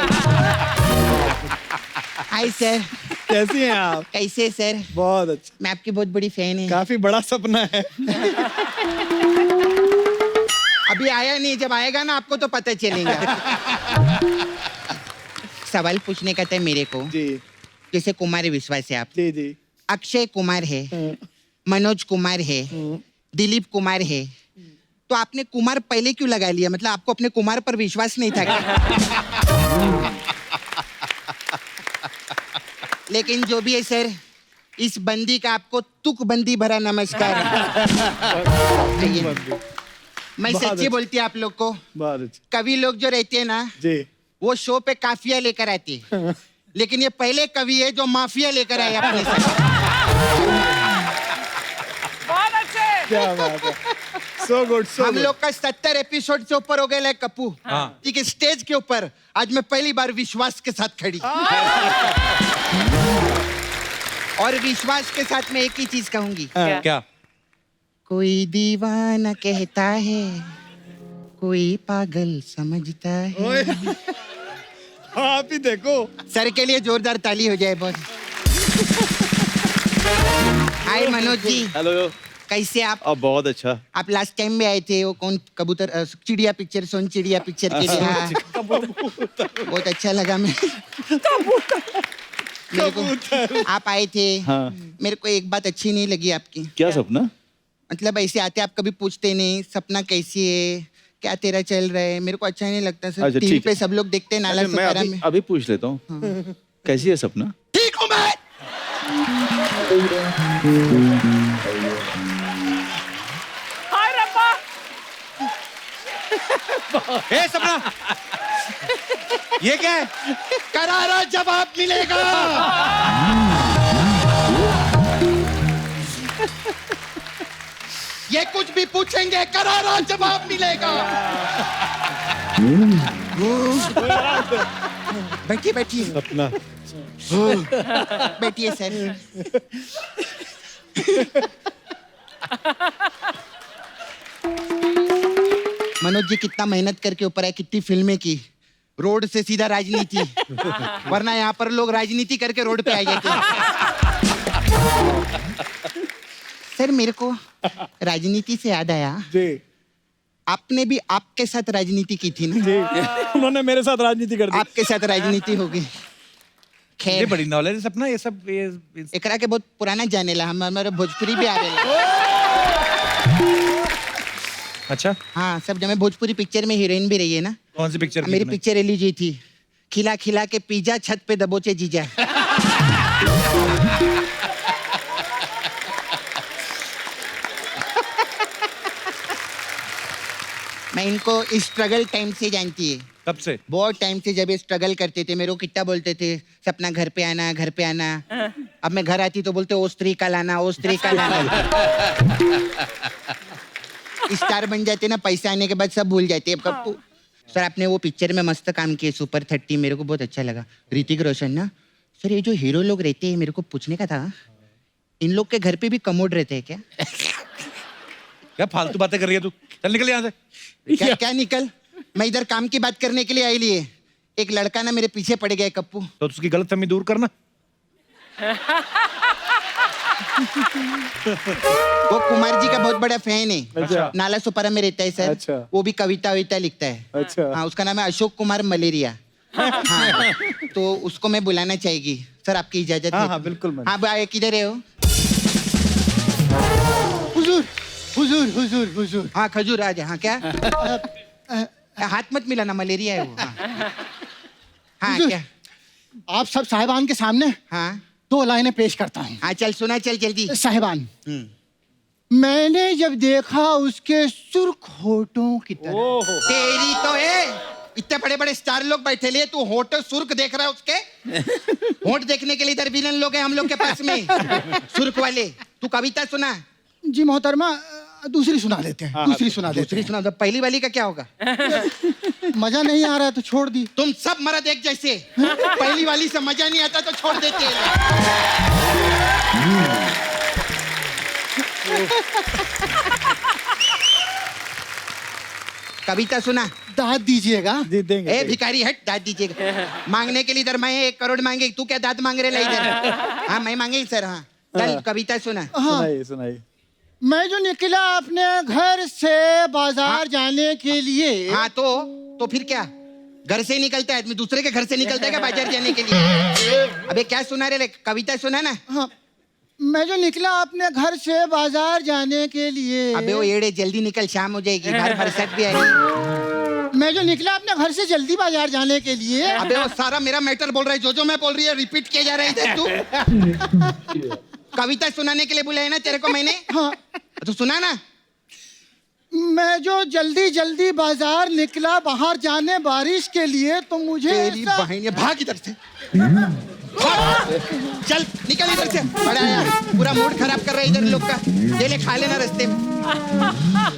हाय सर, कैसी हैं आप? कैसे सर? बहुत अच्छा, मैं आपकी बहुत बड़ी फैन है। काफी बड़ा सपना है। अभी आया नहीं, जब आएगा ना आपको तो पता चलेगा। सवाल पूछने का था मेरे को। जी जैसे कुमार विश्वास है आप, जी जी। अक्षय कुमार है, मनोज कुमार है, दिलीप कुमार है, तो आपने कुमार पहले क्यों लगा लिया? मतलब आपको अपने कुमार पर विश्वास नहीं था क्या? लेकिन जो भी है सर, इस बंदी का आपको तुक बंदी भरा नमस्कार। मैं सच्ची बोलती हूँ आप लोग को, बहुत अच्छा कवि लोग जो रहते हैं ना, जी। वो शो पे काफिया लेकर आते हैं, लेकिन ये पहले कवि है जो माफिया लेकर आए अपने साथ। बहुत अच्छे। क्या बात है, सो गुड सो हम लोग का 70 एपिसोड से ऊपर हो गया है कप्पू। ठीक है, स्टेज के ऊपर आज मैं पहली बार विश्वास के साथ खड़ी। और विश्वास के साथ मैं एक ही चीज कहूंगी, क्या? कोई दीवाना कहता है, कोई पागल समझता है। आप ही देखो। सर के लिए जोरदार ताली हो जाए बहुत। हाय मनोज जी, हेलो। कैसे आप? अब बहुत अच्छा। आप लास्ट टाइम में आए थे, वो कौन कबूतर, चिड़िया पिक्चर, सोन चिड़िया पिक्चर के लिए। हाँ, बहुत अच्छा लगा। मेरे को आप आए थे। हाँ। मेरे को एक बात अच्छी नहीं लगी आपकी। क्या सपना? मतलब ऐसे आते आप कभी पूछते नहीं सपना कैसी है, क्या तेरा चल रहा है, मेरे को अच्छा नहीं लगता सर। अच्छा, टीवी ठीक पे है। सब लोग देखते हैं नाला मैं सफारा में। अभी पूछ लेता हूँ। कैसी है सपना? ठीक हूँ मैं। हाय रब्बा। ए सपना, ये क्या है? करारा जवाब मिलेगा। ये कुछ भी पूछेंगे, करारा जवाब मिलेगा। बैठिए बैठिए सपना बैठिए सर। मनोज जी कितना मेहनत करके ऊपर है, कितनी फिल्में की, रोड से सीधा राजनीति, वरना यहाँ पर लोग राजनीति करके रोड पे आ जाते हैं। सर मेरे को राजनीति से याद आया, जी आपने भी आपके साथ राजनीति की थी ना? जी। उन्होंने मेरे साथ राजनीति कर दी। आपके साथ राजनीति होगी। ये खैर, बड़ी नॉलेज है सपना, ये सब एकरा के बहुत पुराना जाने ला, हमारे भोजपुरी भी आवेला। अच्छा, हाँ, सब जब मैं भोजपुरी पिक्चर में हीरोइन भी रही है ना। कौन सी पिक्चर? मेरी पिक्चर रिलीज हुई थी, खिला खिला के पिज्जा छत पे दबोचे जीजा। मैं इनको स्ट्रगल टाइम से जानती है, कब से? बहुत टाइम से। जब ये स्ट्रगल करते थे, मेरे को कितना बोलते थे, सपना घर पे आना, घर पे आना। अब मैं घर आती तो बोलते ओ स्त्री का लाना, ओ स्त्री का लाना। स्टार बन जाते ना, पैसा आने के बाद सब भूल जाते हैं। कब सर आपने वो पिक्चर में मस्त काम किए, सुपर 30, मेरे को बहुत अच्छा लगा। ऋतिक रोशन ना। सर ये जो हीरो लोग रहते हैं, मेरे को पूछने का था, इन लोग के घर पे भी कमोड रहते हैं क्या? क्या फालतू बातें कर रही है तू? चल निकल यहाँ से। क्या क्या निकल? मैं इधर काम की बात करने के लिए आई लिए। एक लड़का ना मेरे पीछे पड़ गया है, कप्पू। तो उसकी गलतफहमी दूर करना। वो कुमार जी का बहुत बड़ा फैन है। अच्छा। नाला सुपारा में रहता है सर। अच्छा। वो भी कविता विता लिखता है। अच्छा। हाँ, उसका नाम है अशोक कुमार मलेरिया। हाँ, तो उसको मैं बुलाना चाहेगी सर, आपकी इजाजत है? हाँ, बिल्कुल मैम। हाँ भाई, किधर है वो? हुजूर हुजूर हुजूर हुजूर हाँ, खजूर आ जा। हाँ, क्या? हाथ मत मिलाना, मलेरिया है वो। हाँ, हाँ हुजूर। क्या? आप सब साहिबान के सामने हाँ 2 लाइनें पेश करता हूँ। हाँ, चल सुना, चल जल्दी। साहिबान, मैंने जब देखा उसके सुर्ख होठों की तरफ। तेरी तो है, इतने बड़े बड़े स्टार लोग बैठे लिए, तू होठ सुर्ख देख रहा है उसके? होठ देखने के लिए इधर विलन लोग हैं हम लोग के पास में, सुर्ख वाले। तू कविता सुना। जी मोहतरमा, दूसरी सुना देते हैं। दूसरी सुना देते दूसरी सुना। तो पहली वाली का क्या होगा? हैं। मजा नहीं आ रहा है तो छोड़ दी। तुम सब मर्द एक जैसे, पहली वाली से मजा नहीं आता तो छोड़ देते हैं। कविता सुना। दाद दीजिएगा। ए भिखारी हट, दाद दीजिएगा। मांगने के लिए इधर मैं 1 करोड़ मांगे, तू क्या दाद मांग रहे ला इधर? हाँ, मैं मांगे सर। हाँ, चल कविता सुना। हाँ, सुनाइए। मैं जो निकला अपने घर से बाजार जाने के लिए। हाँ, तो फिर क्या? घर से ही निकलता है आदमी, दूसरे के घर से निकलता है क्या बाजार जाने के लिए? अबे क्या सुना रे? कविता सुना ना। हाँ, मैं जो निकला अपने घर से बाजार जाने के लिए। अबे वो एड़े, जल्दी निकल, शाम हो जाएगी, बाहर बरसात भी आएगी। मैं जो निकला अपने घर से जल्दी बाजार जाने के लिए। अबे वो सारा मेरा मैटर बोल रहा है, जो मैं बोल रही है रिपीट किया जा रहा है इधर। तू कविता सुनाने के लिए बुलाया ना तेरे को मैंने? हाँ, तो सुना ना। मैं जो जल्दी जल्दी बाजार निकला बाहर जाने बारिश के लिए, तो मुझे तेरी ऐसा- बहन, ये भाग इधर से। चल निकल इधर से, बड़ा यार, पूरा मूड खराब कर रहा है इधर लोग का। ये ले, खा लेना रास्ते में,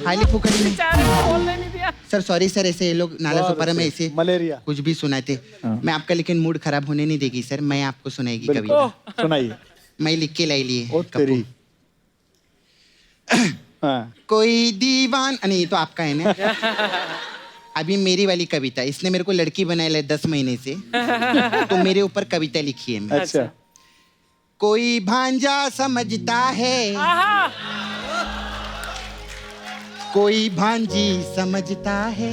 खा ले फूकट में। बेचारे को बोलने नहीं दिया। सर सॉरी सर, ऐसे ये लोग नाला सुपारा में ऐसे मलेरिया। कुछ भी सुनाते। मैं आपका लेकिन मूड खराब होने नहीं देगी सर, मैं आपको सुनाएगी कविता। सुनाइए। मैं लिख के लाई लिए। ओ तेरी। हाँ। कोई दीवान, नहीं ये तो आपका है ना। अभी मेरी वाली कविता, इसने मेरे को लड़की बनाया 10 महीने से, तो मेरे ऊपर कविता लिखी है मैं। अच्छा। कोई भांजा समझता है, आहा, कोई भांजी समझता है,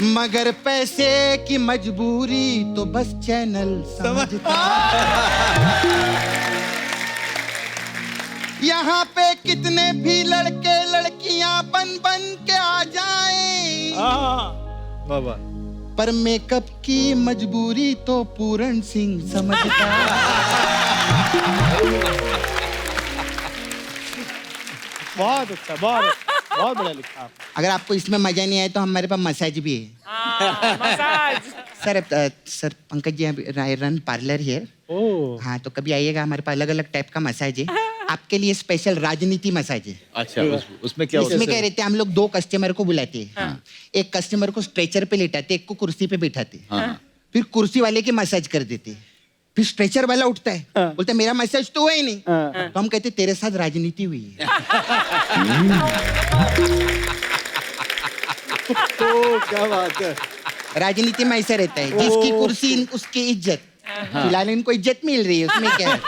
मगर पैसे की मजबूरी तो बस चैनल समझता है। यहाँ पे कितने भी लड़के लड़कियां बन बन के आ जाएं, बाबा। पर मेकअप की मजबूरी तो पूरन सिंह समझता है। बहुत अच्छा, बहुत बढ़िया लिखा आप। अगर आपको इसमें मजा नहीं आया तो हमारे पास मसाज भी है। Massage. Sir Pankaj ji, run parlour here. Oh. हाँ, तो कभी आइएगा, हमारे पास अलग अलग टाइप का मसाज है। आपके लिए स्पेशल राजनीति मसाज है। अच्छा, उसमें क्या होता इसमें क्या रहते हैं, हम लोग 2 कस्टमर को बुलाते हैं। एक कस्टमर को स्ट्रेचर पे लेटाते, एक को कुर्सी पे बिठाते, फिर कुर्सी वाले की मसाज कर देते, फिर स्ट्रेचर वाला उठता है, बोलता है मेरा मसाज तो हुआ ही नहीं। तो हम कहते तेरे साथ राजनीति हुई है। तो क्या बात है। राजनीति में ऐसा रहता है, जिसकी कुर्सी उसकी इज्जत। फिलहाल इनको इज्जत मिल रही है, उसमें क्या है।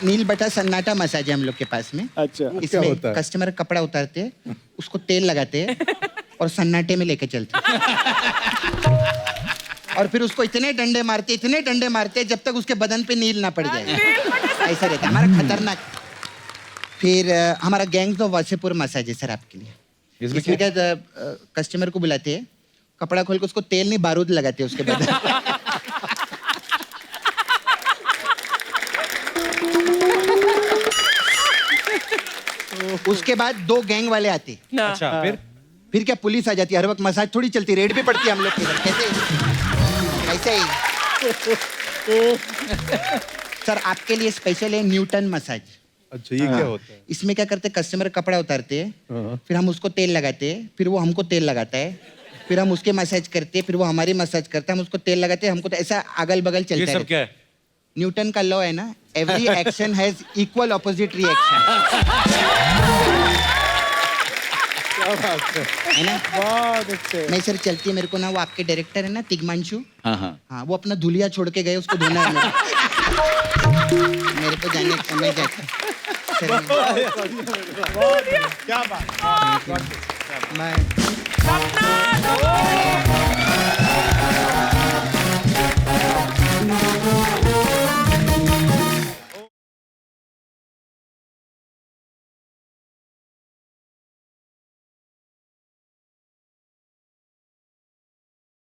नील बटा सन्नाटा मसाज है हम लोग के पास में। अच्छा, क्या इसमें होता है? कस्टमर कपड़ा उतारते हैं, उसको तेल लगाते हैं और सन्नाटे में लेके चलते हैं। और फिर उसको इतने डंडे मारते जब तक उसके बदन पे नील ना पड़ जाए। ऐसा रहता है हमारा खतरनाक। फिर हमारा गैंग्स ऑफ वासेपुर मसाज है सर आपके लिए। इसमें क्या कस्टमर को बुलाते हैं, कपड़ा खोल के उसको तेल नहीं बारूद लगाते हैं उसके बदन। उसके बाद 2 गैंग वाले आते। अच्छा, फिर क्या पुलिस आ जाती है, हर वक्त मसाज थोड़ी चलती, रेड भी पड़ती है हम लोग के इधर। कैसे ही सर आपके लिए स्पेशल है न्यूटन मसाज। अच्छा, ये क्या होता है? इसमें क्या करते हैं, कस्टमर कपड़ा उतारते हैं, फिर हम उसको तेल लगाते हैं, फिर वो हमको तेल लगाता है, फिर हम उसके मसाज करते हैं, फिर वो हमारी मसाज करता है, हम उसको तेल लगाते हैं, हमको तो ऐसा अगल बगल चलता है। ये सब क्या है? न्यूटन का लॉ है ना, every action has equal opposite reaction, है ना? बहुत अच्छे। नहीं सर, चलती है मेरे को ना, वो आपके डायरेक्टर है ना तिग्मांशु, हाँ हाँ हाँ वो अपना धुलिया छोड़ के गए, उसको धोना है मेरे को जाने का मैं जाता सर, क्या बात। मैं सपना